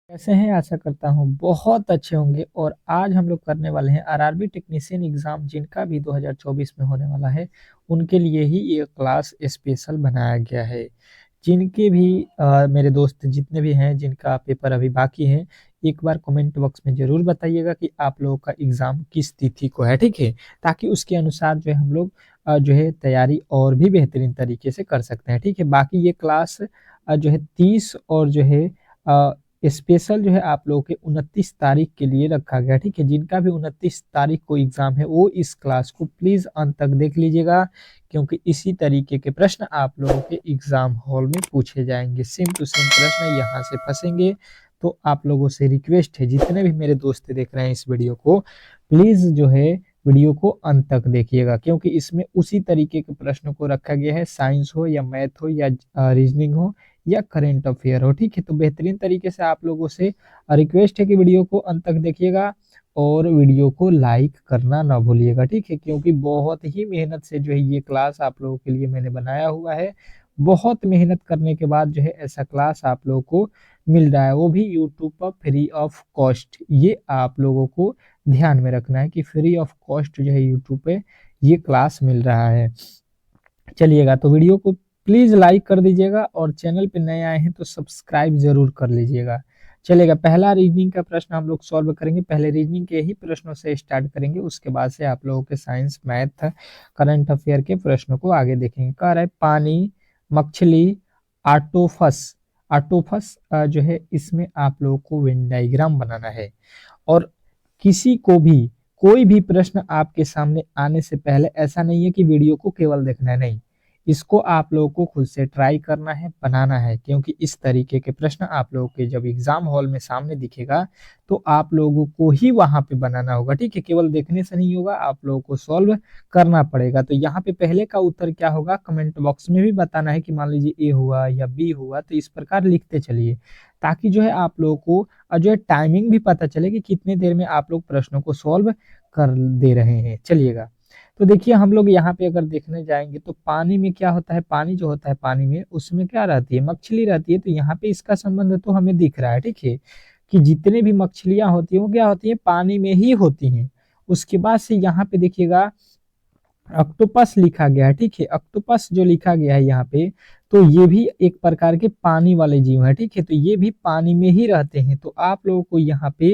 कैसे हैं? आशा करता हूँ बहुत अच्छे होंगे और आज हम लोग करने वाले हैं आरआरबी टेक्नीशियन एग्ज़ाम जिनका भी 2024 में होने वाला है, उनके लिए ही ये क्लास स्पेशल बनाया गया है। जिनके भी मेरे दोस्त जितने भी हैं जिनका पेपर अभी बाकी है, एक बार कमेंट बॉक्स में ज़रूर बताइएगा कि आप लोगों का एग्ज़ाम किस तिथि को है, ठीक है? ताकि उसके अनुसार जो है हम लोग जो है तैयारी और भी बेहतरीन तरीके से कर सकते हैं, ठीक है? बाकी ये क्लास जो है 30 और जो है अ, स्पेशल जो है आप लोगों के 29 तारीख के लिए रखा गया, ठीक है? जिनका भी 29 तारीख को एग्ज़ाम है, वो इस क्लास को प्लीज़ अंत तक देख लीजिएगा, क्योंकि इसी तरीके के प्रश्न आप लोगों के एग्ज़ाम हॉल में पूछे जाएँगे। सेम टू सेम प्रश्न यहाँ से फँसेंगे, तो आप लोगों से रिक्वेस्ट है, जितने भी मेरे दोस्त देख रहे हैं इस वीडियो को, प्लीज़ जो है वीडियो को अंत तक देखिएगा, क्योंकि इसमें उसी तरीके के प्रश्नों को रखा गया है, साइंस हो या मैथ हो या रीज़निंग हो या करंट अफेयर हो, ठीक है? तो बेहतरीन तरीके से आप लोगों से रिक्वेस्ट है कि वीडियो को अंत तक देखिएगा और वीडियो को लाइक करना ना भूलिएगा, ठीक है? क्योंकि बहुत ही मेहनत से जो है ये क्लास आप लोगों के लिए मैंने बनाया हुआ है। बहुत मेहनत करने के बाद जो है ऐसा क्लास आप लोगों को मिल रहा है, वो भी यूट्यूब पर फ्री ऑफ कॉस्ट। ये आप लोगों को ध्यान में रखना है कि फ्री ऑफ कॉस्ट जो है यूट्यूब पे ये क्लास मिल रहा है। चलिएगा, तो वीडियो को प्लीज़ लाइक कर दीजिएगा और चैनल पे नए आए हैं तो सब्सक्राइब ज़रूर कर लीजिएगा। चलिएगा, पहला रीजनिंग का प्रश्न हम लोग सॉल्व करेंगे। पहले रीजनिंग के ही प्रश्नों से स्टार्ट करेंगे, उसके बाद से आप लोगों के साइंस, मैथ, करंट अफेयर के प्रश्नों को आगे देखेंगे। कह रहा है पानी, मछली, ऑटोपस। ऑटोपस जो है इसमें आप लोगों को वेन डायग्राम बनाना है और किसी को भी कोई भी प्रश्न आपके सामने आने से पहले ऐसा नहीं है कि वीडियो को केवल देखना है, नहीं, इसको आप लोगों को खुद से ट्राई करना है, बनाना है, क्योंकि इस तरीके के प्रश्न आप लोगों के जब एग्जाम हॉल में सामने दिखेगा तो आप लोगों को ही वहां पे बनाना होगा, ठीक है? केवल देखने से नहीं होगा, आप लोगों को सॉल्व करना पड़ेगा। तो यहाँ पे पहले का उत्तर क्या होगा कमेंट बॉक्स में भी बताना है कि मान लीजिए ए हुआ या बी हुआ, तो इस प्रकार लिखते चलिए, ताकि जो है आप लोगों को जो है टाइमिंग भी पता चले कि कितने देर में आप लोग प्रश्नों को सॉल्व कर दे रहे हैं। चलिएगा, तो देखिए हम लोग यहाँ पे अगर देखने जाएंगे तो पानी में क्या होता है, पानी जो होता है पानी में उसमें क्या रहती है, मछली रहती है। तो यहाँ पे इसका संबंध तो हमें दिख रहा है, ठीक है, कि जितने भी मछलियां होती हैं वो क्या होती है, पानी में ही होती हैं। उसके बाद से यहाँ पे देखिएगा ऑक्टोपस लिखा गया है, ठीक है? ऑक्टोपस जो लिखा गया है यहाँ पे, तो ये भी एक प्रकार के पानी वाले जीव है, ठीक है? तो ये भी पानी में ही रहते हैं। तो आप लोगों को यहाँ पे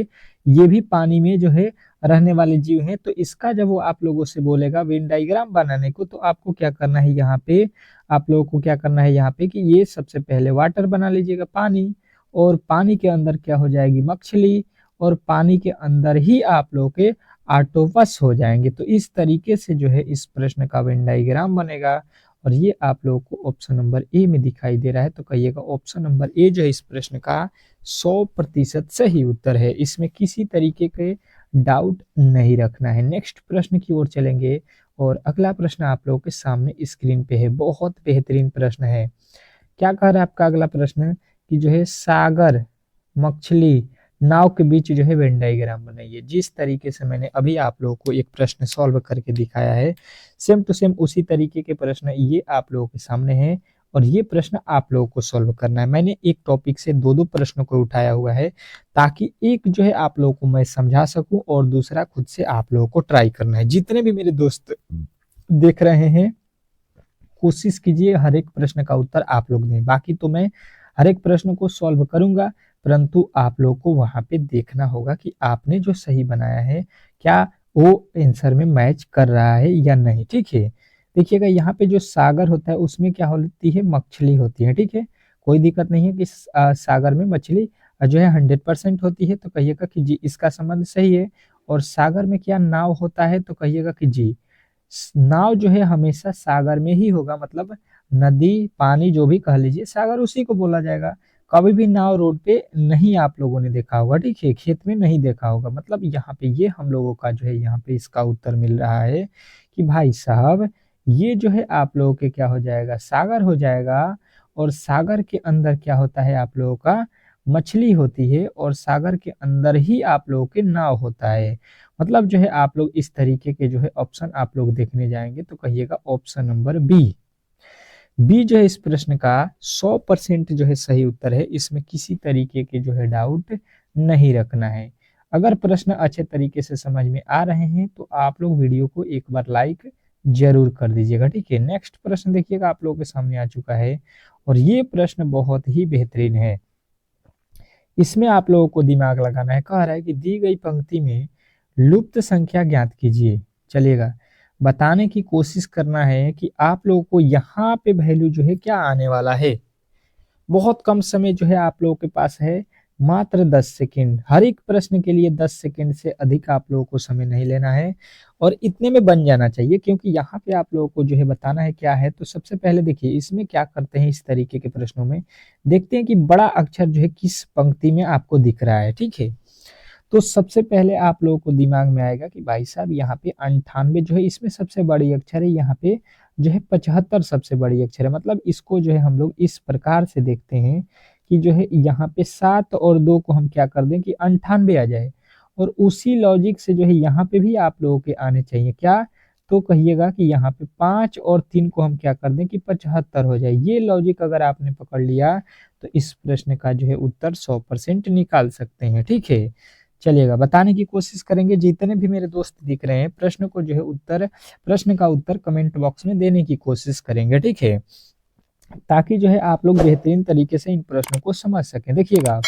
ये भी पानी में जो है रहने वाले जीव हैं। तो इसका जब वो आप लोगों से बोलेगा वेन डायग्राम बनाने को, तो आपको क्या करना है यहाँ पे, आप लोगों को क्या करना है यहाँ पे कि ये सबसे पहले वाटर बना लीजिएगा, पानी, और पानी के अंदर क्या हो जाएगी, मछली, और पानी के अंदर ही आप लोगों के ऑक्टोपस हो जाएंगे। तो इस तरीके से जो है इस प्रश्न का वेन डायग्राम बनेगा और ये आप लोगों को ऑप्शन नंबर ए में दिखाई दे रहा है। तो कहिएगा ऑप्शन नंबर ए जो है इस प्रश्न का 100% सही उत्तर है, इसमें किसी तरीके के डाउट नहीं रखना है। नेक्स्ट प्रश्न की ओर चलेंगे और अगला प्रश्न आप लोगों के सामने स्क्रीन पे है, बहुत बेहतरीन प्रश्न है। क्या कह रहा है आपका अगला प्रश्न कि जो है सागर, मछली, नाव के बीच जो है वेन डायग्राम बनाइए। जिस तरीके से मैंने अभी आप लोगों को एक प्रश्न सॉल्व करके दिखाया है, सेम टू सेम उसी तरीके के प्रश्न ये आप लोगों के सामने है और ये प्रश्न आप लोगों को सॉल्व करना है। मैंने एक टॉपिक से दो दो प्रश्नों को उठाया हुआ है, ताकि एक जो है आप लोगों को मैं समझा सकूं और दूसरा खुद से आप लोगों को ट्राई करना है। जितने भी मेरे दोस्त देख रहे हैं, कोशिश कीजिए हर एक प्रश्न का उत्तर आप लोग दें। बाकी तो मैं हर एक प्रश्न को सॉल्व करूंगा, परंतु आप लोग को वहां पे देखना होगा कि आपने जो सही बनाया है क्या वो आंसर में मैच कर रहा है या नहीं, ठीक है? देखिएगा यहाँ पे जो सागर होता है उसमें क्या होती है, मछली होती है, ठीक है? कोई दिक्कत नहीं है कि सागर में मछली जो है 100% होती है, तो कहिएगा कि जी इसका संबंध सही है। और सागर में क्या नाव होता है, तो कहिएगा कि जी नाव जो है हमेशा सागर में ही होगा, मतलब नदी, पानी जो भी कह लीजिए, सागर उसी को बोला जाएगा। कभी भी नाव रोड पे नहीं आप लोगों ने देखा होगा, ठीक है, खेत में नहीं देखा होगा। मतलब यहाँ पे ये हम लोगों का जो है यहाँ पे इसका उत्तर मिल रहा है कि भाई साहब ये जो है आप लोगों के क्या हो जाएगा, सागर हो जाएगा। और सागर के अंदर क्या होता है आप लोगों का, मछली होती है, और सागर के अंदर ही आप लोगों के नाव होता है। मतलब जो है आप लोग इस तरीके के जो है ऑप्शन आप लोग देखने जाएंगे, तो कहिएगा ऑप्शन नंबर बी। बी जो है इस प्रश्न का 100% जो है सही उत्तर है। इसमें किसी तरीके के जो है डाउट नहीं रखना है। अगर प्रश्न अच्छे तरीके से समझ में आ रहे हैं तो आप लोग वीडियो को एक बार लाइक जरूर कर दीजिएगा, ठीक है। नेक्स्ट प्रश्न देखिएगा, आप लोगों के सामने आ चुका है और ये प्रश्न बहुत ही बेहतरीन है। इसमें आप लोगों को दिमाग लगाना है। कह रहा है कि दी गई पंक्ति में लुप्त संख्या ज्ञात कीजिए। चलिएगा, बताने की कोशिश करना है कि आप लोगों को यहाँ पे वैल्यू जो है क्या आने वाला है। बहुत कम समय जो है आप लोगों के पास है, मात्र 10 सेकंड। हर एक प्रश्न के लिए 10 सेकंड से अधिक आप लोगों को समय नहीं लेना है और इतने में बन जाना चाहिए, क्योंकि यहाँ पे आप लोगों को जो है बताना है क्या है। तो सबसे पहले देखिए इसमें क्या करते हैं, इस तरीके के प्रश्नों में देखते हैं कि बड़ा अक्षर जो है किस पंक्ति में आपको दिख रहा है, ठीक है। तो सबसे पहले आप लोगों को दिमाग में आएगा कि भाई साहब यहाँ पे 98 जो है इसमें सबसे बड़ी अक्षर है, यहाँ पे जो है 75 सबसे बड़ी अक्षर है। मतलब इसको जो है हम लोग इस प्रकार से देखते हैं कि जो है यहाँ पे 7 और 2 को हम क्या कर दें कि 98 आ जाए, और उसी लॉजिक से जो है यहाँ पे भी आप लोगों के आने चाहिए क्या, तो कहिएगा कि यहाँ पे 5 और 3 को हम क्या कर दें कि 75 हो जाए। ये लॉजिक अगर आपने पकड़ लिया तो इस प्रश्न का जो है उत्तर 100% निकाल सकते हैं, ठीक है। चलिएगा, बताने की कोशिश करेंगे। जितने भी मेरे दोस्त दिख रहे हैं प्रश्न को जो है उत्तर, प्रश्न का उत्तर कमेंट बॉक्स में देने की कोशिश करेंगे, ठीक है, ताकि जो है आप लोग बेहतरीन तरीके से इन प्रश्नों को समझ सकें। देखिएगा,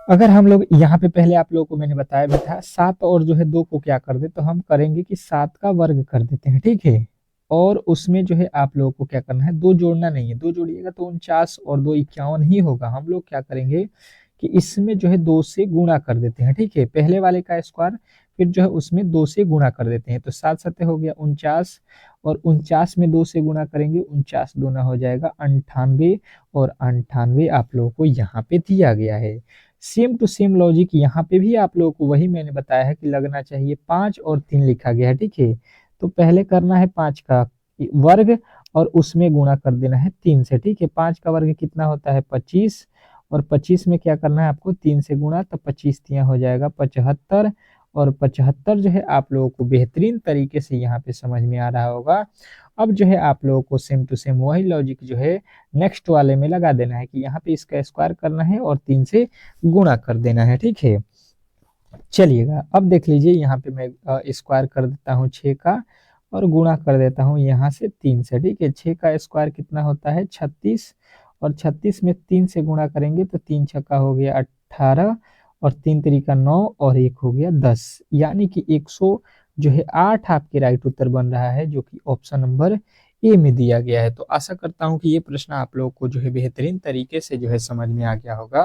अगर हम लोग यहाँ पे पहले आप लोगों को मैंने बताया भी था 7 और जो है 2 को क्या कर दे, तो हम करेंगे कि 7 का वर्ग कर देते हैं, ठीक है। और उसमें जो है आप लोगों को क्या करना है, 2 जोड़ना नहीं है। 2 जोड़िएगा तो 49 और 2 51 ही होगा। हम लोग क्या करेंगे कि इसमें जो है 2 से गुणा कर देते हैं, ठीक है। पहले वाले का स्क्वायर, फिर जो है उसमें 2 से गुणा कर देते हैं। तो 7 सत्ते हो गया 49, और 49 में 2 से गुणा करेंगे, 49 दूना हो जाएगा 98, और 98 आप लोगों को यहाँ पे दिया गया है। सेम टू सेम लॉजिक यहाँ पे भी आप लोगों को वही मैंने बताया है कि लगना चाहिए। 5 और 3 लिखा गया है, ठीक है। तो पहले करना है 5 का वर्ग और उसमें गुणा कर देना है 3 से, ठीक है। 5 का वर्ग कितना होता है 25, और 25 में क्या करना है आपको 3 से गुणा, तो 25 तिया हो जाएगा 75, और 75 जो है आप लोगों को बेहतरीन तरीके से यहाँ पे समझ में आ रहा होगा। अब जो है आप लोगों को सेम टू सेम वही लॉजिक जो है नेक्स्ट वाले में लगा देना है कि यहाँ पे इसका स्क्वायर करना है और 3 से गुणा कर देना है, ठीक है। चलिएगा, अब देख लीजिए यहाँ पे मैं स्क्वायर कर देता हूँ 6 का, और गुणा कर देता हूँ यहाँ से 3 से, ठीक है। 6 का स्क्वायर कितना होता है 36, और 36 में 3 से गुणा करेंगे तो 3 छक्का हो गया 18, और 3 तरीका 9, और 1 हो गया 10, यानी कि 100 जो है 8 आपके राइट उत्तर बन रहा है, जो कि ऑप्शन नंबर ए में दिया गया है। तो आशा करता हूँ कि ये प्रश्न आप लोगों को जो है बेहतरीन तरीके से जो है समझ में आ गया होगा,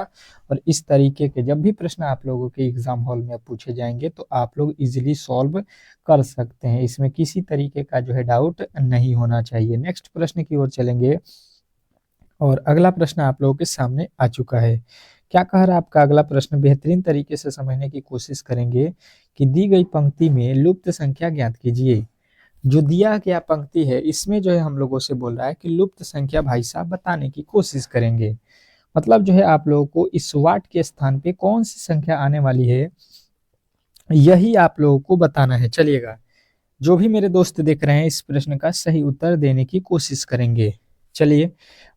और इस तरीके के जब भी प्रश्न आप लोगों के एग्जाम हॉल में पूछे जाएंगे तो आप लोग इजीली सॉल्व कर सकते हैं। इसमें किसी तरीके का जो है डाउट नहीं होना चाहिए। नेक्स्ट प्रश्न की ओर चलेंगे, और अगला प्रश्न आप लोगों के सामने आ चुका है। क्या कह रहा है आपका अगला प्रश्न, बेहतरीन तरीके से समझने की कोशिश करेंगे कि दी गई पंक्ति में लुप्त संख्या ज्ञात कीजिए। जो दिया गया पंक्ति है इसमें जो है हम लोगों से बोल रहा है कि लुप्त संख्या भाई साहब बताने की कोशिश करेंगे। मतलब जो है आप लोगों को इस वाट के स्थान पे कौन सी संख्या आने वाली है, यही आप लोगों को बताना है। चलिएगा, जो भी मेरे दोस्त देख रहे हैं इस प्रश्न का सही उत्तर देने की कोशिश करेंगे। चलिए,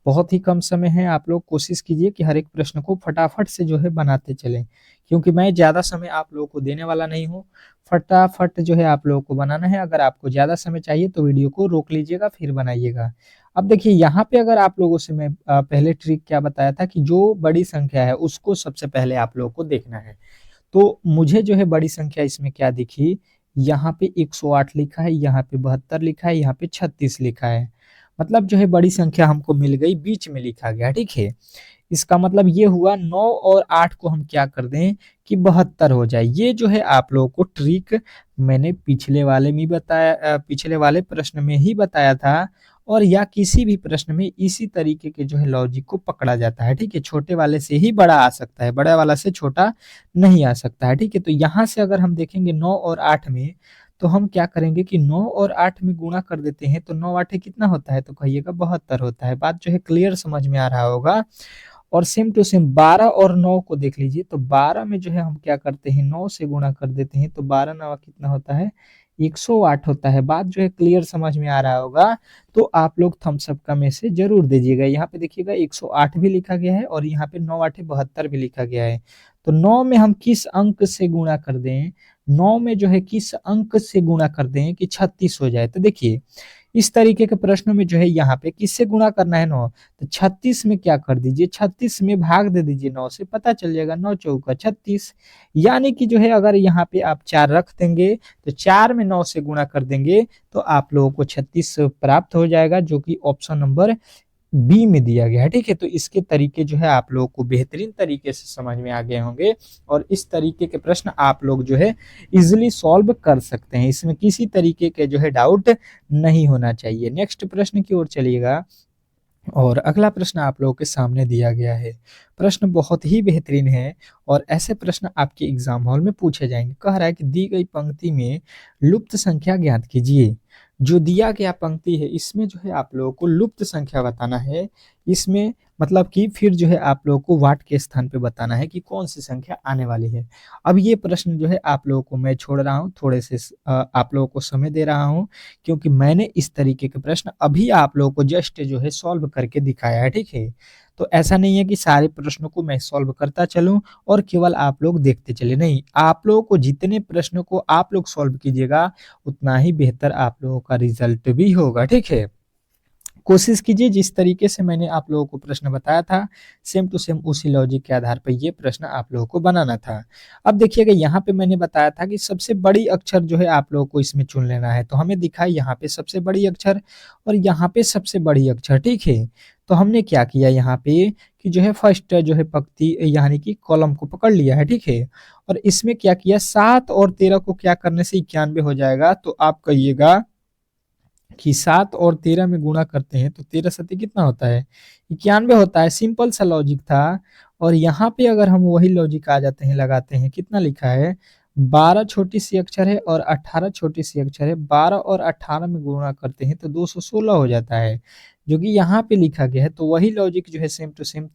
बहुत ही कम समय है, आप लोग कोशिश कीजिए कि हर एक प्रश्न को फटाफट से जो है बनाते चलें, क्योंकि मैं ज़्यादा समय आप लोगों को देने वाला नहीं हूँ। फटाफट जो है आप लोगों को बनाना है। अगर आपको ज़्यादा समय चाहिए तो वीडियो को रोक लीजिएगा फिर बनाइएगा। अब देखिए यहाँ पे अगर आप लोगों से मैं पहले ट्रिक क्या बताया था कि जो बड़ी संख्या है उसको सबसे पहले आप लोगों को देखना है। तो मुझे जो है बड़ी संख्या इसमें क्या दिखी, यहाँ पे 108 लिखा है, यहाँ पे 72 लिखा है, यहाँ पे 36 लिखा है। मतलब जो है बड़ी संख्या हमको मिल गई, बीच में लिखा गया, ठीक है। इसका मतलब ये हुआ 9 और 8 को हम क्या कर दें कि 72 हो जाए। ये जो है आप लोगों को ट्रिक मैंने पिछले वाले में बताया, पिछले वाले प्रश्न में ही बताया था, और या किसी भी प्रश्न में इसी तरीके के जो है लॉजिक को पकड़ा जाता है, ठीक है। छोटे वाले से ही बड़ा आ सकता है, बड़ा वाला से छोटा नहीं आ सकता है, ठीक है। तो यहाँ से अगर हम देखेंगे 9 और 8 में, तो हम क्या करेंगे कि 9 और 8 में गुणा कर देते हैं, तो 9 8 कितना होता है, तो कहिएगा 72 होता है। बात जो है क्लियर समझ में आ रहा होगा। और सेम टू सेम 12 और 9 को देख लीजिए, तो 12 में जो है हम क्या करते हैं 9 से गुणा कर देते हैं, तो 12 9 कितना होता है 108 होता है। बात जो है क्लियर समझ में आ रहा होगा, तो आप लोग थम्स अप का मैसेज जरूर दीजिएगा। यहाँ पे देखिएगा 108 भी लिखा गया है और यहाँ पे 9 आठे 72 भी लिखा गया है। तो 9 में हम किस अंक से गुणा कर दें, 9 में जो है किस अंक से गुणा कर दें कि 36 हो जाए। तो देखिए इस तरीके के प्रश्नों में जो है यहाँ पे किससे गुणा करना है, 9, तो 36 में क्या कर दीजिए, 36 में भाग दे दीजिए 9 से, पता चल जाएगा 9 चौका 36। यानी कि जो है अगर यहाँ पे आप 4 रख देंगे तो 4 में 9 से गुणा कर देंगे तो आप लोगों को 36 प्राप्त हो जाएगा, जो कि ऑप्शन नंबर बी में दिया गया है। ठीक है, तो इसके तरीके जो है आप लोगों को बेहतरीन तरीके से समझ में आ गए होंगे और इस तरीके के प्रश्न आप लोग जो है इजिली सॉल्व कर सकते हैं। इसमें किसी तरीके के जो है डाउट नहीं होना चाहिए। नेक्स्ट प्रश्न की ओर चलिएगा और अगला प्रश्न आप लोगों के सामने दिया गया है। प्रश्न बहुत ही बेहतरीन है और ऐसे प्रश्न आपके एग्जाम हॉल में पूछे जाएंगे। कह रहा है कि दी गई पंक्ति में लुप्त संख्या ज्ञात कीजिए। जो दिया गया पंक्ति है इसमें जो है आप लोगों को लुप्त संख्या बताना है। इसमें मतलब कि फिर जो है आप लोगों को वाट के स्थान पे बताना है कि कौन सी संख्या आने वाली है। अब ये प्रश्न जो है आप लोगों को मैं छोड़ रहा हूँ, थोड़े से आप लोगों को समय दे रहा हूँ, क्योंकि मैंने इस तरीके के प्रश्न अभी आप लोगों को जस्ट जो है सॉल्व करके दिखाया है। ठीक है, तो ऐसा नहीं है कि सारे प्रश्नों को मैं सॉल्व करता चलूं और केवल आप लोग देखते चले, नहीं, आप लोगों को जितने प्रश्नों को आप लोग सॉल्व कीजिएगा उतना ही बेहतर आप लोगों का रिजल्ट भी होगा। ठीक है, कोशिश कीजिए जिस तरीके से मैंने आप लोगों को प्रश्न बताया था सेम टू सेम उसी लॉजिक के आधार पर ये प्रश्न आप लोगों को बनाना था। अब देखिएगा यहाँ पे मैंने बताया था कि सबसे बड़ी अक्षर जो है आप लोगों को इसमें चुन लेना है, तो हमें दिखा यहाँ पे सबसे बड़ी अक्षर और यहाँ पे सबसे बड़ी अक्षर। ठीक है, तो हमने क्या किया यहाँ पे कि जो है फर्स्ट जो है पंक्ति यानी कि कॉलम को पकड़ लिया है। ठीक है, और इसमें क्या किया, 7 और 13 को क्या करने से 91 हो जाएगा। तो आप कहिएगा कि 7 और 13 में गुणा करते हैं तो 13 सत्ते कितना होता है, 91 होता है। सिंपल सा लॉजिक था। और यहाँ पे अगर हम वही लॉजिक आ जाते हैं, लगाते हैं, कितना लिखा है, 12 छोटी सी अक्षर है और 18 छोटी सी अक्षर है, 12 और 18 में गुणा करते हैं तो 216 हो जाता है, जो कि यहाँ पे लिखा गया है। तो वही लॉजिक जो है सेम टू सेम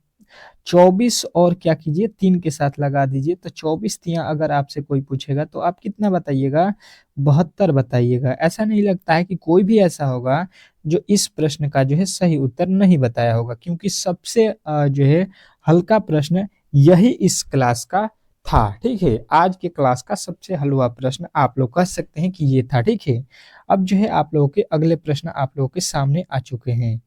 24 और क्या कीजिए 3 के साथ लगा दीजिए। तो 24 तिया अगर आपसे कोई पूछेगा तो आप कितना बताइएगा, 72 बताइएगा। ऐसा नहीं लगता है कि कोई भी ऐसा होगा जो इस प्रश्न का जो है सही उत्तर नहीं बताया होगा, क्योंकि सबसे जो है हल्का प्रश्न यही इस क्लास का था। ठीक है, आज के क्लास का सबसे हलवा प्रश्न आप लोग कह सकते हैं कि ये था। ठीक है, अब जो है आप लोगों के अगले प्रश्न आप लोगों के सामने आ चुके हैं।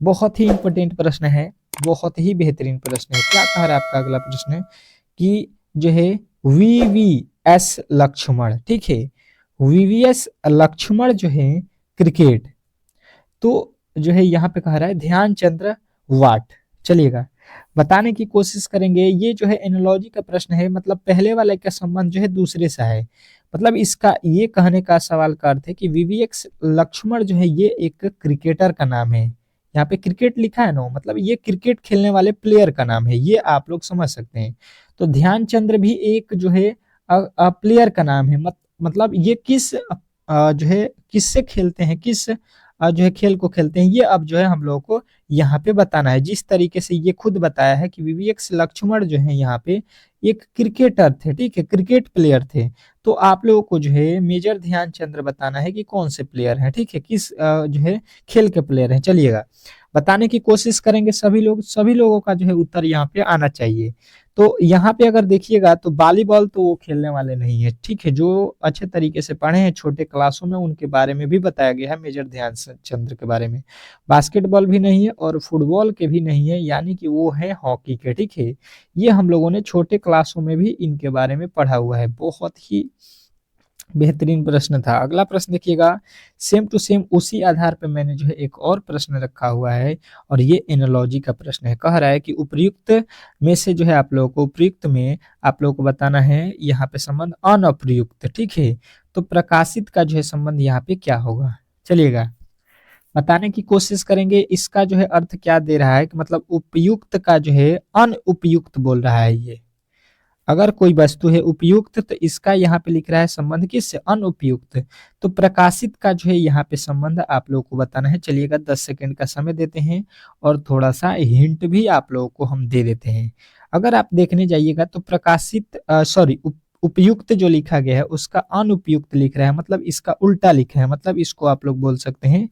बहुत ही इंपॉर्टेंट प्रश्न है, बहुत ही बेहतरीन प्रश्न है। क्या कह रहा है आपका अगला प्रश्न कि जो है वीवीएस लक्ष्मण, ठीक है, वीवीएस लक्ष्मण जो है क्रिकेट, तो जो है यहाँ पे कह रहा है ध्यानचंद्र वाट। चलिएगा बताने की कोशिश करेंगे। ये जो है एनालॉजी का प्रश्न है, मतलब पहले वाले का संबंध जो है दूसरे से है। मतलब इसका ये कहने का सवाल का अर्थ है कि वीवीएस लक्ष्मण जो है ये एक क्रिकेटर का नाम है। यहाँ पे क्रिकेट लिखा है ना, मतलब ये क्रिकेट खेलने वाले प्लेयर का नाम है, ये आप लोग समझ सकते हैं। तो ध्यानचंद्र भी एक जो है प्लेयर का नाम है। मतलब ये किस जो है किससे खेलते हैं, किस जो है खेल को खेलते हैं, ये अब जो है हम लोगों को यहाँ पे बताना है। जिस तरीके से ये खुद बताया है कि वीवीएस लक्ष्मण जो है यहाँ पे एक क्रिकेटर थे, ठीक है, क्रिकेट प्लेयर थे। तो आप लोगों को जो है मेजर ध्यानचंद्र बताना है कि कौन से प्लेयर हैं, ठीक है, किस जो है खेल के प्लेयर हैं। चलिएगा बताने की कोशिश करेंगे सभी लोग, सभी लोगों का जो है उत्तर यहाँ पे आना चाहिए। तो यहाँ पे अगर देखिएगा तो वॉलीबॉल तो वो खेलने वाले नहीं है, ठीक है, जो अच्छे तरीके से पढ़े हैं छोटे क्लासों में उनके बारे में भी बताया गया है मेजर ध्यानचंद्र के बारे में। बास्केटबॉल भी नहीं है और फुटबॉल के भी नहीं है, यानी कि वो है हॉकी के। ठीक है, ये हम लोगों ने छोटे क्लासों में भी इनके बारे में पढ़ा हुआ है। बहुत ही बेहतरीन प्रश्न था। अगला प्रश्न देखिएगा, सेम टू सेम उसी आधार पर मैंने जो है एक और प्रश्न रखा हुआ है और ये एनालॉजी का प्रश्न है। कह रहा है कि उपयुक्त में से जो है आप लोगों को, उपयुक्त में आप लोगों को बताना है यहाँ पे संबंध अनप्रयुक्त, ठीक है। तो प्रकाशित का जो है संबंध यहाँ पे क्या होगा, चलिएगा बताने की कोशिश करेंगे। इसका जो है अर्थ क्या दे रहा है कि मतलब उपयुक्त का जो है अनुपयुक्त बोल रहा है। ये अगर कोई वस्तु है उपयुक्त तो इसका यहाँ पे लिख रहा है संबंध किससे, अनुपयुक्त। तो प्रकाशित का जो है यहाँ पे संबंध आप लोगों को बताना है। चलिएगा 10 सेकंड का समय देते हैं और थोड़ा सा हिंट भी आप लोगों को हम दे देते हैं। अगर आप देखने जाइएगा तो प्रकाशित उपयुक्त जो लिखा गया है उसका अनुपयुक्त लिख रहा है, मतलब इसका उल्टा लिखा है, मतलब इसको आप लोग बोल सकते हैं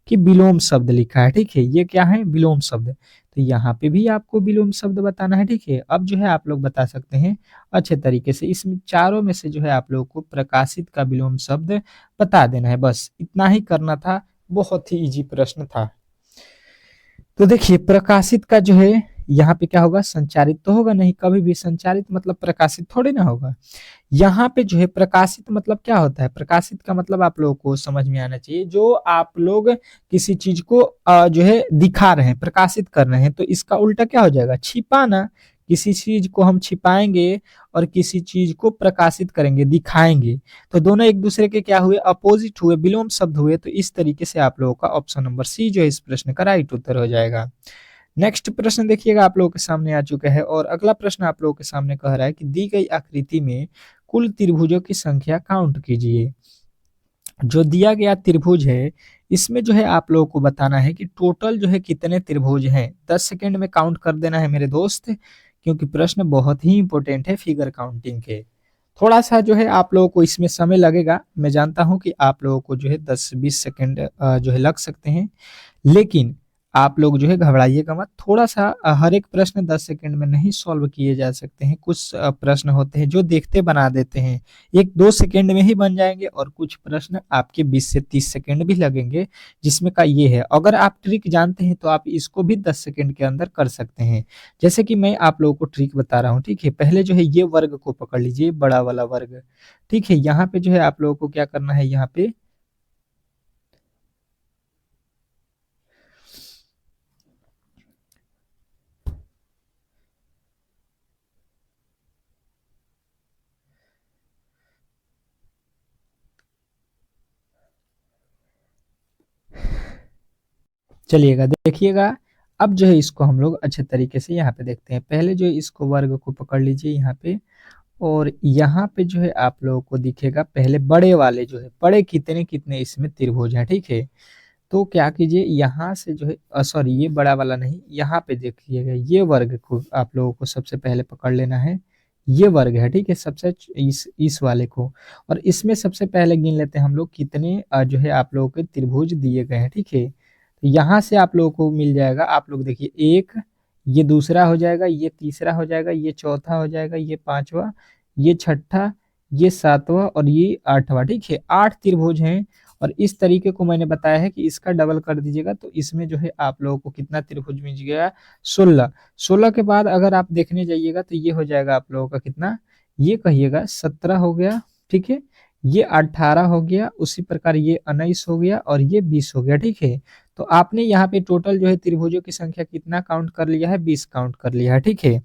कि विलोम शब्द लिखा है। ठीक है, ये क्या है? विलोम शब्द। तो यहाँ पे भी आपको विलोम शब्द बताना है। ठीक है, अब जो है आप लोग बता सकते हैं अच्छे तरीके से, इसमें चारों में से जो है आप लोग को प्रकाशित का विलोम शब्द बता देना है, बस इतना ही करना था। बहुत ही इजी प्रश्न था। तो देखिए प्रकाशित का जो है यहाँ पे क्या होगा? संचारित तो होगा नहीं, कभी भी संचारित मतलब प्रकाशित थोड़ी ना होगा। यहाँ पे जो है प्रकाशित मतलब क्या होता है? प्रकाशित का मतलब आप लोगों को समझ में आना चाहिए, जो आप लोग किसी चीज को जो है दिखा रहे हैं, प्रकाशित कर रहे हैं, तो इसका उल्टा क्या हो जाएगा? छिपाना। किसी चीज को हम छिपाएंगे और किसी चीज को प्रकाशित करेंगे, दिखाएंगे, तो दोनों एक दूसरे के क्या हुए? अपोजिट हुए, विलोम शब्द हुए। तो इस तरीके से आप लोगों का ऑप्शन नंबर सी जो है इस प्रश्न का राइट उत्तर हो जाएगा। नेक्स्ट प्रश्न देखिएगा आप लोगों के सामने आ चुका है, और अगला प्रश्न आप लोगों के सामने कह रहा है कि दी गई आकृति में कुल त्रिभुजों की संख्या काउंट कीजिए। जो दिया गया त्रिभुज है इसमें जो है आप लोगों को बताना है कि टोटल जो है कितने त्रिभुज हैं। 10 सेकंड में काउंट कर देना है मेरे दोस्त, क्योंकि प्रश्न बहुत ही इंपॉर्टेंट है फिगर काउंटिंग के। थोड़ा सा जो है आप लोगों को इसमें समय लगेगा, मैं जानता हूं कि आप लोगों को जो है 10-20 सेकंड जो है लग सकते हैं, लेकिन आप लोग जो है घबराइएगा मत। थोड़ा सा हर एक प्रश्न 10 सेकंड में नहीं सॉल्व किए जा सकते हैं। कुछ प्रश्न होते हैं जो देखते बना देते हैं, 1-2 सेकंड में ही बन जाएंगे, और कुछ प्रश्न आपके 20 से 30 सेकंड भी लगेंगे, जिसमें का ये है। अगर आप ट्रिक जानते हैं तो आप इसको भी 10 सेकंड के अंदर कर सकते हैं। जैसे कि मैं आप लोगों को ट्रिक बता रहा हूँ। ठीक है, पहले जो है ये वर्ग को पकड़ लीजिए, बड़ा वाला वर्ग। ठीक है, यहाँ पे जो है आप लोगों को क्या करना है, यहाँ पे चलिएगा देखिएगा। अब जो है इसको हम लोग अच्छे तरीके से यहाँ पे देखते हैं। पहले जो है इसको वर्ग को पकड़ लीजिए यहाँ पे, और यहाँ पे जो है आप लोगों को दिखेगा पहले बड़े वाले जो है, बड़े कितने कितने इसमें त्रिभुज हैं। ठीक है, तो क्या कीजिए यहाँ से जो है सॉरी ये बड़ा वाला नहीं, यहाँ पे देखिएगा ये वर्ग को आप लोगों को सबसे पहले पकड़ लेना है। ये वर्ग है, ठीक है, सबसे इस वाले को, और इसमें सबसे पहले गिन लेते हैं हम लोग कितने जो है आप लोगों के त्रिभुज दिए गए हैं। ठीक है, तो यहाँ से आप लोगों को मिल जाएगा, आप लोग देखिए एक, ये दूसरा हो जाएगा, ये तीसरा हो जाएगा, ये चौथा हो जाएगा, ये पांचवा, ये छठा, ये सातवां और ये आठवां। ठीक है, 8 त्रिभुज हैं, और इस तरीके को मैंने बताया है कि इसका डबल कर दीजिएगा तो इसमें जो है आप लोगों को कितना त्रिभुज मिल गया? 16। 16 के बाद अगर आप देखने जाइएगा तो ये हो जाएगा आप लोगों का कितना? ये कहिएगा 17 हो गया। ठीक है, ये 18 हो गया, उसी प्रकार ये 19 हो गया, और ये 20 हो गया। ठीक है, तो आपने यहाँ पे टोटल जो है त्रिभुजों की संख्या कितना काउंट कर लिया है? 20 काउंट कर लिया है। ठीक है,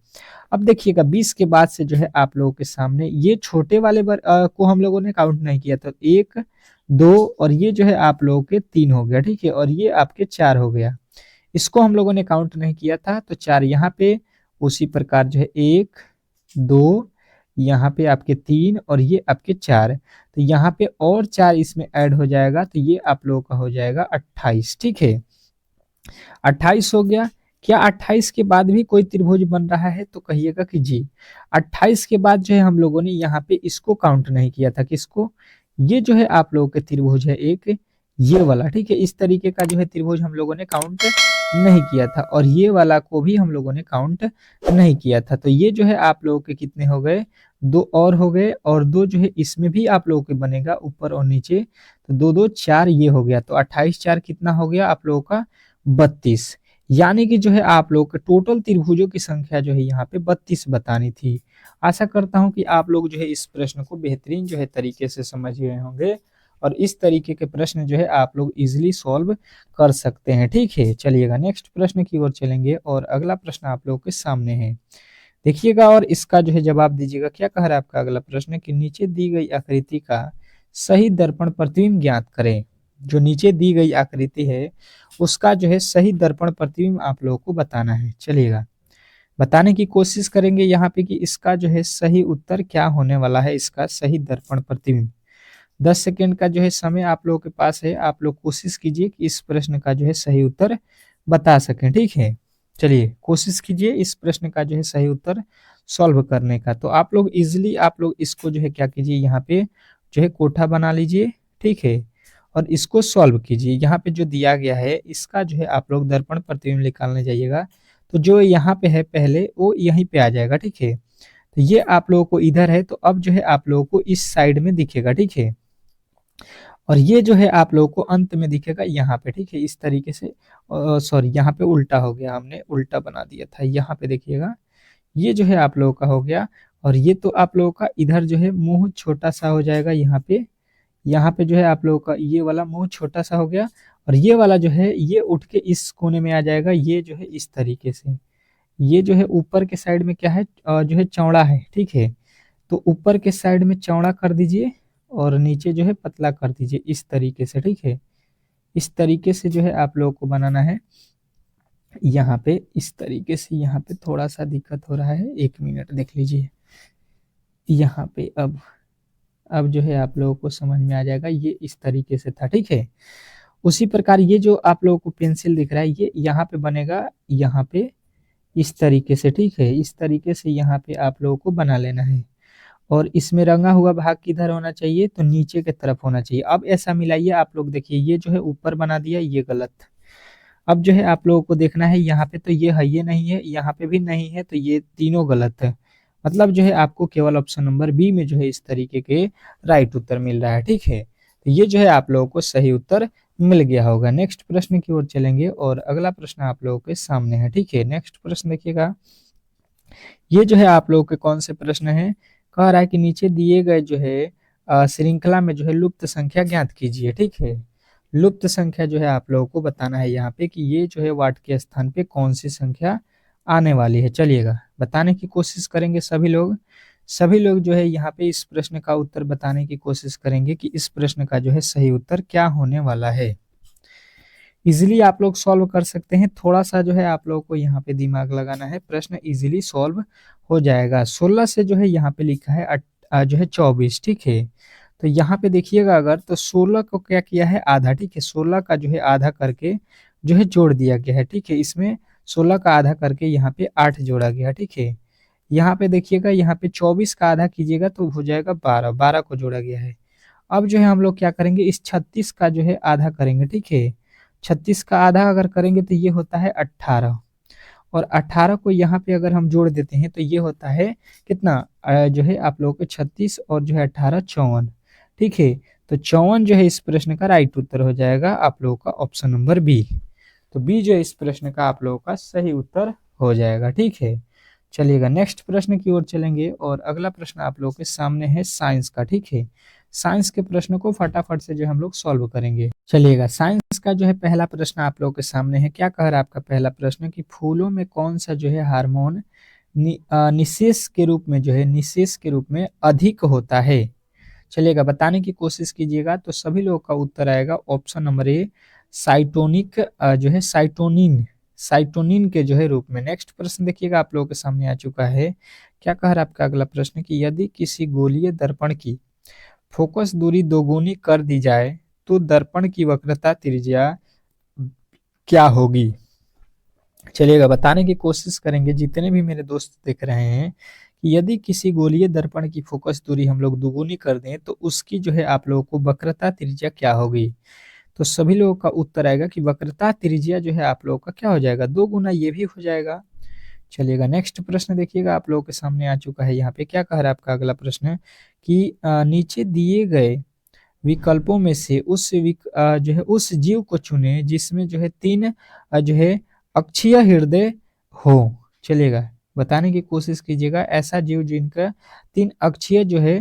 अब देखिएगा 20 के बाद से जो है आप लोगों के सामने ये छोटे वाले को हम लोगों ने काउंट नहीं किया, तो 1 2 और ये जो है आप लोगों के 3 हो गया। ठीक है, और ये आपके 4 हो गया, इसको हम लोगों ने काउंट नहीं किया था, तो 4 यहाँ पे। उसी प्रकार जो है 1 2 यहाँ पे आपके 3 और ये आपके 4, तो यहाँ पे और 4 इसमें ऐड हो जाएगा, तो ये आप लोगों का हो जाएगा 28। ठीक है, 28 हो गया। क्या 28 के बाद भी कोई त्रिभुज बन रहा है? तो कहिएगा कि जी। 28 के बाद जो है हम लोगों ने यहाँ पे इसको काउंट नहीं किया था, किसको? ये जो है आप लोगों के त्रिभुज है एक, ये वाला। ठीक है, इस तरीके का जो है त्रिभुज हम लोगों ने काउंट नहीं किया था, और ये वाला को भी हम लोगों ने काउंट नहीं किया था। तो ये जो है आप लोगों के कितने हो गए? 2 और हो गए, और 2 जो है इसमें भी आप लोगों के बनेगा ऊपर और नीचे, तो 2 2 4 ये हो गया, तो 28 4 कितना हो गया आप लोगों का? 32। यानी कि जो है आप लोग के टोटल त्रिभुजों की संख्या जो है यहाँ पे 32 बतानी थी। आशा करता हूँ कि आप लोग जो है इस प्रश्न को बेहतरीन जो है तरीके से समझ गए होंगे, और इस तरीके के प्रश्न जो है आप लोग इजीली सॉल्व कर सकते हैं। ठीक है, चलिएगा नेक्स्ट प्रश्न की ओर चलेंगे, और अगला प्रश्न आप लोगों के सामने है, देखिएगा और इसका जो है जवाब दीजिएगा। क्या कह रहा है आपका अगला प्रश्न कि नीचे दी गई आकृति का सही दर्पण प्रतिबिंब ज्ञात करें। जो नीचे दी गई आकृति है उसका जो है सही दर्पण प्रतिबिंब आप लोगों को बताना है। चलिएगा बताने की कोशिश करेंगे यहाँ पे कि इसका जो है सही उत्तर क्या होने वाला है, इसका सही दर्पण प्रतिबिंब। 10 सेकेंड का जो है समय आप लोगों के पास है, आप लोग कोशिश कीजिए कि इस प्रश्न का जो है सही उत्तर बता सकें। ठीक है, चलिए कोशिश कीजिए इस प्रश्न का जो है सही उत्तर सॉल्व करने का। तो आप लोग इजीली आप लोग इसको जो है क्या कीजिए, यहाँ पे जो है कोठा बना लीजिए, ठीक है, और इसको सॉल्व कीजिए। यहाँ पे जो दिया गया है इसका जो है आप लोग दर्पण प्रतिबिंब निकालने जाइएगा, तो जो यहाँ पे है पहले वो यहीं पे आ जाएगा, ठीक है। तो ये आप लोगों को इधर है, तो अब जो है आप लोगों को इस साइड में दिखेगा, ठीक है। और ये जो है आप लोगों को अंत में दिखेगा यहाँ पे, ठीक है, इस तरीके से। सॉरी, यहाँ पे उल्टा हो गया, हमने उल्टा बना दिया था। यहाँ पे देखिएगा, ये जो है आप लोगों का हो गया। और ये तो आप लोगों का इधर जो है मुंह छोटा सा हो जाएगा यहाँ पे। यहाँ पे जो है आप लोगों का ये वाला मुंह छोटा सा हो गया, और ये वाला जो है ये उठ के इस कोने में आ जाएगा, ये जो है इस तरीके से। ये जो है ऊपर के साइड में क्या है, जो है चौड़ा है, ठीक है। तो ऊपर के साइड में चौड़ा कर दीजिए और नीचे जो है पतला कर दीजिए, इस तरीके से, ठीक है। इस तरीके से जो है आप लोगों को बनाना है। यहाँ पे इस तरीके से, यहाँ पे थोड़ा सा दिक्कत हो रहा है, 1 मिनट देख लीजिए। यहाँ पे अब जो है आप लोगों को समझ में आ जाएगा, ये इस तरीके से था, ठीक है। उसी प्रकार ये जो आप लोगों को पेंसिल दिख रहा है, ये यहाँ पे बनेगा, यहाँ पे इस तरीके से, ठीक है। इस तरीके से यहाँ पे आप लोगों को बना लेना है। और इसमें रंगा हुआ भाग किधर होना चाहिए, तो नीचे के तरफ होना चाहिए। अब ऐसा मिलाइए आप लोग, देखिए ये जो है ऊपर बना दिया, ये गलत। अब जो है आप लोगों को देखना है, यहाँ पे तो ये है, ये नहीं है, यहाँ पे भी नहीं है, तो ये तीनों गलत है। मतलब जो है आपको केवल ऑप्शन नंबर बी में जो है इस तरीके के राइट उत्तर मिल रहा है, ठीक है। तो ये जो है आप लोगों को सही उत्तर मिल गया होगा। नेक्स्ट प्रश्न की ओर चलेंगे और अगला प्रश्न आप लोगों के सामने है, ठीक है। नेक्स्ट प्रश्न देखिएगा, ये जो है आप लोगों के कौन से प्रश्न है। कह रहा है कि नीचे दिए गए जो है श्रृंखला में जो है लुप्त संख्या ज्ञात कीजिए, ठीक है। लुप्त संख्या जो है आप लोगों को बताना है यहाँ पे कि ये जो है वाट के स्थान पे कौन सी संख्या आने वाली है। चलिएगा बताने की कोशिश करेंगे सभी लोग जो है यहाँ पे इस प्रश्न का उत्तर बताने की कोशिश करेंगे कि इस प्रश्न का जो है सही उत्तर क्या होने वाला है। इजीली आप लोग सॉल्व कर सकते हैं, थोड़ा सा जो है आप लोगों को यहाँ पे दिमाग लगाना है, प्रश्न इजीली सॉल्व हो जाएगा। 16 से जो है यहाँ पे लिखा है जो है 24, ठीक है। तो यहाँ पे देखिएगा, अगर तो 16 को क्या किया है, आधा, ठीक है। 16 का जो है आधा करके जो है जोड़ दिया गया है, ठीक है। इसमें 16 का आधा करके यहाँ पे 8 जोड़ा गया, ठीक है। यहाँ पे देखिएगा, यहाँ पे 24 का आधा कीजिएगा तो हो जाएगा 12, 12 को जोड़ा गया है। अब जो है हम लोग क्या करेंगे, इस 36 का जो है आधा करेंगे, ठीक है। 36 का आधा अगर करेंगे तो ये होता है 18, और 18 को यहाँ पे अगर हम जोड़ देते हैं तो ये होता है कितना, जो है आप लोगों को 36 और जो है 18, 54, ठीक है। तो 54 जो है इस प्रश्न का राइट उत्तर हो जाएगा आप लोगों का ऑप्शन नंबर बी। तो बी जो है इस प्रश्न का आप लोगों का सही उत्तर हो जाएगा, ठीक है। चलिएगा नेक्स्ट प्रश्न की ओर चलेंगे और अगला प्रश्न आप लोगों के सामने है साइंस का, ठीक है। साइंस के प्रश्न को फटाफट से जो हम लोग सॉल्व करेंगे। चलिएगा साइंस का जो है पहला प्रश्न आप लोगों के सामने है। क्या कह रहा है आपका पहला प्रश्न कि फूलों में कौन सा जो है हार्मोन निषेच के रूप में जो है निषेच के रूप में अधिक होता है। चलिएगा बताने की कोशिश कीजिएगा, तो सभी लोगों का उत्तर आएगा ऑप्शन नंबर ए, साइटोनिक, जो है साइटोनिन के जो है रूप में। नेक्स्ट प्रश्न देखिएगा आप लोगों के सामने आ चुका है। क्या कह रहा है आपका अगला प्रश्न कि यदि किसी गोलीय दर्पण की फोकस दूरी दोगुनी कर दी जाए तो दर्पण की वक्रता त्रिज्या क्या होगी। चलिएगा बताने की कोशिश करेंगे जितने भी मेरे दोस्त देख रहे हैं कि यदि किसी गोलीय दर्पण की फोकस दूरी हम लोग दोगुनी कर दें तो उसकी जो है आप लोगों को वक्रता त्रिज्या क्या होगी। तो सभी लोगों का उत्तर आएगा कि वक्रता त्रिज्या जो है आप लोगों का क्या हो जाएगा, 2 गुना, ये भी हो जाएगा। चलिएगा नेक्स्ट प्रश्न देखिएगा आप लोगों के सामने आ चुका है। यहाँ पे क्या कह रहा है आपका अगला प्रश्न कि नीचे दिए गए विकल्पों में से जो है उस जीव को चुने जिसमें जो है 3 जो है अक्षीय हृदय हो। चलिएगा बताने की कोशिश कीजिएगा, ऐसा जीव जिनका 3 अक्षीय जो है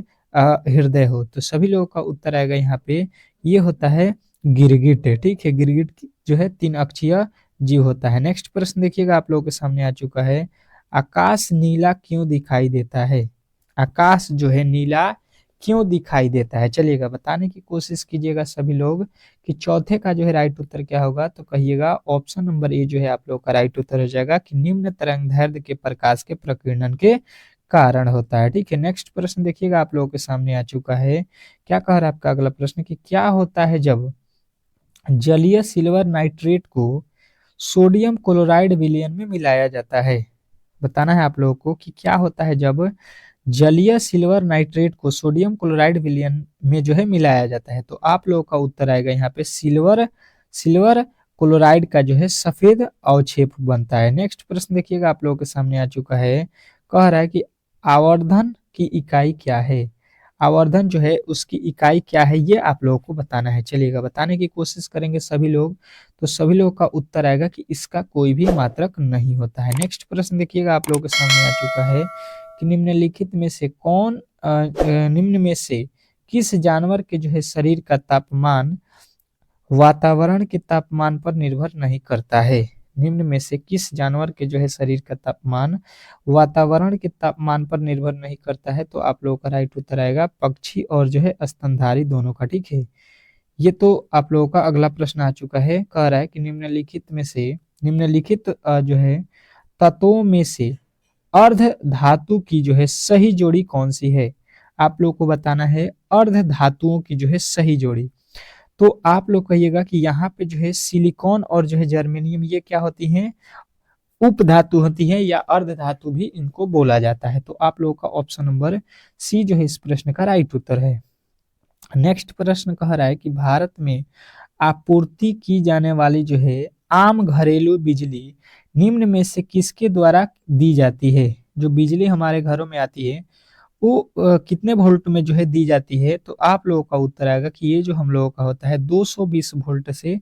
हृदय हो। तो सभी लोगों का उत्तर आएगा यहाँ पे, ये होता है गिरगिट, ठीक है। गिरगिट जो है 3 अक्षीय जीव होता है। नेक्स्ट प्रश्न देखिएगा आप लोगों के सामने आ चुका है। आकाश नीला क्यों दिखाई देता है। आकाश जो है नीला क्यों दिखाई देता है। चलिएगा बताने की कोशिश कीजिएगा सभी लोग कि चौथे का जो है राइट उत्तर क्या होगा। तो कहिएगा ऑप्शन नंबर ए जो है आप लोग का राइट उत्तर हो जाएगा कि निम्न तरंगदैर्ध्य के प्रकाश के प्रकीर्णन के कारण होता है, ठीक है। नेक्स्ट प्रश्न देखिएगा आप लोगों के सामने आ चुका है। क्या कह रहा है आपका अगला प्रश्न कि क्या होता है जब जलीय सिल्वर नाइट्रेट को सोडियम क्लोराइड विलयन में मिलाया जाता है। बताना है आप लोगों को कि क्या होता है जब जलीय सिल्वर नाइट्रेट को सोडियम क्लोराइड विलयन में जो है मिलाया जाता है। तो आप लोगों का उत्तर आएगा यहाँ पे सिल्वर सिल्वर क्लोराइड का जो है सफेद अवक्षेप बनता है। नेक्स्ट प्रश्न देखिएगा आप लोगों के सामने आ चुका है, कह रहा है कि आवर्धन की इकाई क्या है। आवर्धन जो है उसकी इकाई क्या है ये आप लोगों को बताना है। चलिएगा बताने की कोशिश करेंगे सभी लोग, तो सभी लोगों का उत्तर आएगा कि इसका कोई भी मात्रक नहीं होता है। नेक्स्ट प्रश्न देखिएगा आप लोगों के सामने आ चुका है कि निम्नलिखित में से निम्न में से किस जानवर के जो है शरीर का तापमान वातावरण के तापमान पर निर्भर नहीं करता है। निम्न में से किस जानवर के जो है शरीर का तापमान वातावरण के तापमान पर निर्भर नहीं करता है। तो आप लोगों का राइट उत्तर आएगा पक्षी और जो है स्तनधारी दोनों का। ठीक है, ये तो आप लोगों का अगला प्रश्न आ चुका है, कह रहा है कि निम्नलिखित जो है तत्वों में से अर्ध धातु की जो है सही जोड़ी कौन सी है। आप लोग को बताना है अर्ध धातुओं की जो है सही जोड़ी। तो आप लोग कहिएगा कि यहाँ पे जो है सिलिकॉन और जो है जर्मेनियम ये क्या होती हैं, उप धातु होती है या अर्ध धातु भी इनको बोला जाता है। तो आप लोगों का ऑप्शन नंबर सी जो है इस प्रश्न का राइट उत्तर है। नेक्स्ट प्रश्न कह रहा है कि भारत में आपूर्ति की जाने वाली जो है आम घरेलू बिजली निम्न में से किसके द्वारा दी जाती है। जो बिजली हमारे घरों में आती है वो कितने वोल्ट में जो है दी जाती है। तो आप लोगों का उत्तर आएगा कि ये जो हम लोगों का होता है 220 वोल्ट से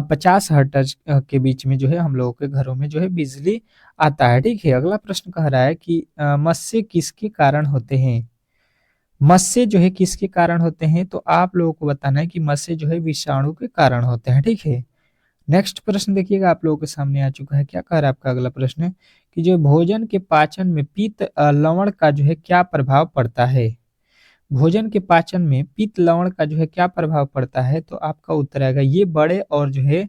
50 हर्ट्ज के बीच में जो है हम लोगों के घरों में जो है बिजली आता है। ठीक है, अगला प्रश्न कह रहा है कि मत्स्य किसके कारण होते हैं। मत्स्य जो है किसके कारण होते हैं। तो आप लोगों को बताना है कि मत्स्य जो है विषाणु के कारण होते हैं। ठीक है, नेक्स्ट प्रश्न देखिएगा आप लोगों के सामने आ चुका है, क्या कह रहा है आपका अगला प्रश्न कि जो भोजन के पाचन में पित्त लवण का जो है क्या प्रभाव पड़ता है। भोजन के पाचन में पित्त लवण का जो है क्या प्रभाव पड़ता है। तो आपका उत्तर आएगा ये बड़े और जो है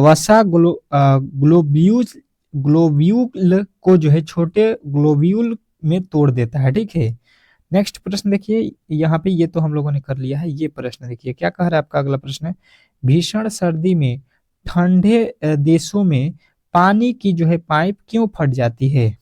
वसा ग्लोब्यूल को जो है छोटे ग्लोब्यूल में तोड़ देता है। ठीक है, नेक्स्ट प्रश्न देखिए, यहाँ पे ये तो हम लोगों ने कर लिया है। ये प्रश्न देखिए क्या कह रहा है आपका अगला प्रश्न, भीषण सर्दी में ठंडे देशों में पानी की जो है पाइप क्यों फट जाती है।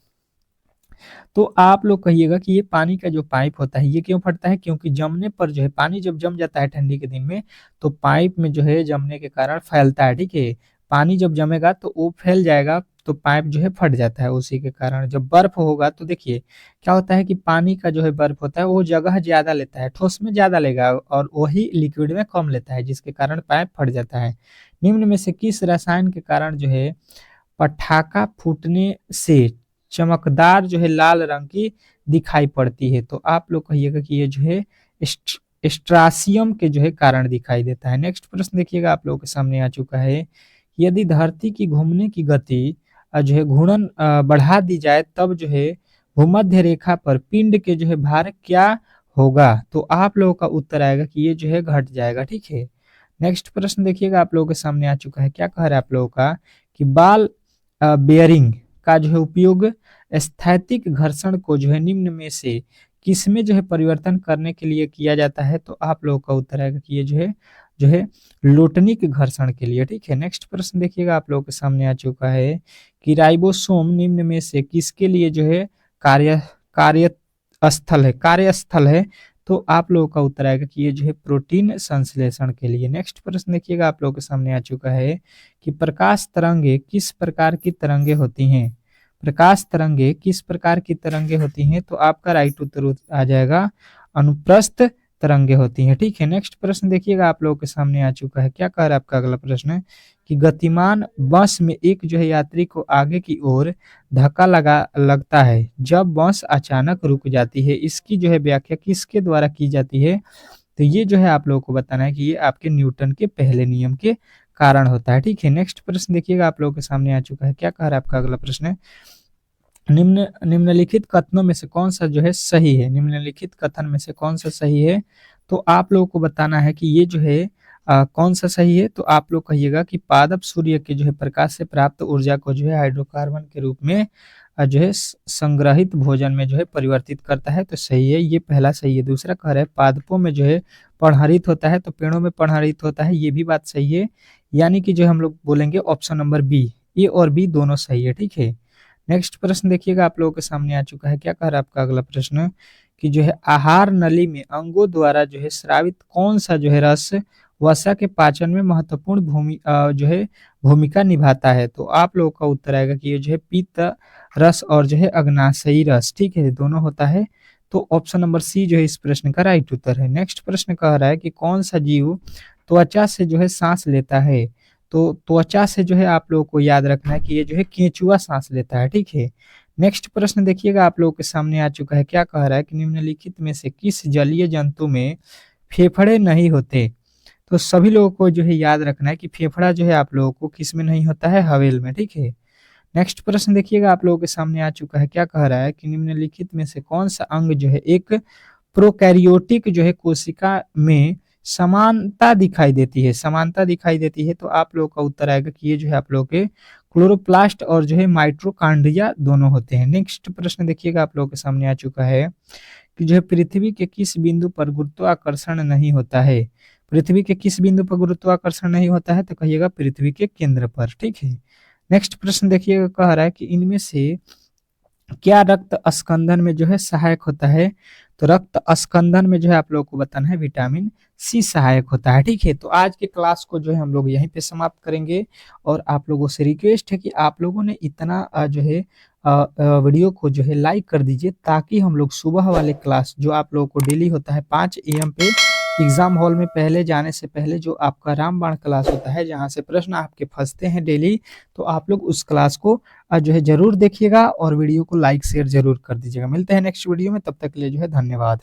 तो आप लोग कहिएगा कि ये पानी का जो पाइप होता है ये क्यों फटता है, क्योंकि जमने पर जो है पानी जब जम जाता है ठंडी के दिन में तो पाइप में जो है जमने के कारण फैलता है। ठीक है, पानी जब जमेगा तो वो फैल जाएगा तो पाइप जो है फट जाता है। उसी के कारण जब बर्फ होगा तो देखिए क्या होता है कि पानी का जो है बर्फ होता है वो जगह ज्यादा लेता है, ठोस में ज्यादा लेगा और वही लिक्विड में कम लेता है, जिसके कारण पाइप फट जाता है। निम्न में से किस रसायन के कारण जो है पटाखा फूटने से चमकदार जो है लाल रंग की दिखाई पड़ती है। तो आप लोग कहिएगा कि ये जो है स्ट्रासियम के जो है कारण दिखाई देता है। नेक्स्ट प्रश्न देखिएगा आप लोगों के सामने आ चुका है, यदि धरती की घूमने की गति जो है घूर्णन बढ़ा दी जाए तब जो है भूमध्य रेखा पर पिंड के जो है भार क्या होगा। तो आप लोगों का उत्तर आएगा कि ये जो है घट जाएगा। ठीक है, नेक्स्ट प्रश्न देखिएगा आप लोगों के सामने आ चुका है, क्या कह रहा है आप लोगों का कि बाल बेयरिंग का जो है उपयोग स्थैतिक घर्षण को जो है निम्न में से किसमें जो है परिवर्तन करने के लिए किया जाता है। तो आप लोगों का उत्तर आएगा कि ये जो है लोटनिक घर्षण के लिए। ठीक है, नेक्स्ट प्रश्न देखिएगा आप लोगों के सामने आ चुका है कि राइबोसोम निम्न में से किसके लिए जो है कार्य कार्यस्थल है। तो आप लोगों का उत्तर आएगा कि ये जो है प्रोटीन संश्लेषण के लिए। नेक्स्ट प्रश्न देखिएगा आप लोगों के सामने आ चुका है कि प्रकाश तरंगे किस प्रकार की तरंगे होती हैं। प्रकाश तरंगे किस प्रकार की तरंगे होती हैं। तो आपका राइट उत्तर आ जाएगा अनुप्रस्थ तरंगे होती हैं। ठीक है, नेक्स्ट प्रश्न देखिएगा आप लोगों के सामने आ चुका है, क्या कह रहा है आपका अगला प्रश्न कि गतिमान बस में एक जो है यात्री को आगे की ओर धक्का लगता है जब बस अचानक रुक जाती है, इसकी जो है व्याख्या किसके द्वारा की जाती है। तो ये जो है आप लोगों को बताना है कि ये आपके न्यूटन के पहले नियम के कारण होता है। ठीक है, नेक्स्ट प्रश्न देखिएगा आप लोगों के सामने आ चुका है, क्या कह रहा है आपका अगला प्रश्न, निम्नलिखित कथनों में से कौन सा जो है सही है। निम्नलिखित कथन में से कौन सा सही है। तो आप लोगों को बताना है कि ये जो है कौन सा सही है। तो आप लोग कहिएगा कि पादप सूर्य के जो है प्रकाश से प्राप्त ऊर्जा को जो है हाइड्रोकार्बन के रूप में जो है संग्रहित भोजन में जो है परिवर्तित करता है। तो सही है, ये पहला सही है। दूसरा कह रहा है पादपों में जो है पर्णहरित होता है, तो पेड़ों में पर्णहरित होता है, ये भी बात सही है। यानी कि जो हम लोग बोलेंगे ऑप्शन नंबर बी, ए और बी दोनों सही है, ठीक है। नेक्स्ट प्रश्न देखिएगा आप लोगों के सामने आ चुका है, क्या कह रहा है आपका अगला प्रश्न कि जो है आहार नली में अंगों द्वारा जो है स्रावित कौन सा जो है रस वसा के पाचन में महत्वपूर्ण जो है भूमिका निभाता है। तो आप लोगों का उत्तर आएगा कि ये जो है पित्त रस और जो है अग्नाशयी रस, ठीक है, दोनों होता है। तो ऑप्शन नंबर सी जो है इस प्रश्न का राइट उत्तर है। नेक्स्ट प्रश्न कह रहा है कि कौन सा जीव त्वचा से जो है सांस लेता है। तो त्वचा से जो है आप लोगों को याद रखना है कि ये जो है केंचुआ सांस लेता है, ठीक है। नेक्स्ट प्रश्न देखिएगा आप लोगों के सामने आ चुका है, क्या कह रहा है कि निम्नलिखित में से किस जलीय जंतु में फेफड़े नहीं होते। तो सभी लोगों को जो है याद रखना है कि फेफड़ा जो है आप लोगों को किस में नहीं होता है, हवेल में, ठीक है। नेक्स्ट प्रश्न देखिएगा आप लोगों के सामने आ चुका है, क्या कह रहा है कि निम्नलिखित में से कौन सा अंग जो है एक प्रोकैरियोटिक जो है कोशिका में समानता दिखाई देती है, समानता दिखाई देती है। तो आप लोगों का उत्तर आएगा कि ये जो है आप लोगों के क्लोरोप्लास्ट और जो है माइट्रोकांड्रिया दोनों होते हैं। नेक्स्ट प्रश्न देखिएगा आप लोगों के सामने आ चुका है कि जो है पृथ्वी के किस बिंदु पर गुरुत्वाकर्षण नहीं होता है। पृथ्वी के किस बिंदु पर गुरुत्वाकर्षण नहीं होता है, तो कहिएगा पृथ्वी के केंद्र पर, ठीक है। नेक्स्ट प्रश्न देखिएगा, कह रहा है कि इनमें से क्या रक्त स्कंदन में जो है सहायक होता है। तो रक्त स्कंदन में जो है आप लोगों को बताना है विटामिन सी सहायक होता है, ठीक है। तो आज के क्लास को जो है हम लोग यहीं पे समाप्त करेंगे और आप लोगों से रिक्वेस्ट है कि आप लोगों ने इतना जो है वीडियो को जो है लाइक कर दीजिए, ताकि हम लोग सुबह वाले क्लास जो आप लोगों को डेली होता है 5 AM पे एग्जाम हॉल में पहले जाने से पहले जो आपका रामबाण क्लास होता है, जहाँ से प्रश्न आपके फंसते हैं डेली, तो आप लोग उस क्लास को जो है जरूर देखिएगा और वीडियो को लाइक शेयर जरूर कर दीजिएगा। मिलते हैं नेक्स्ट वीडियो में, तब तक के लिए जो है धन्यवाद।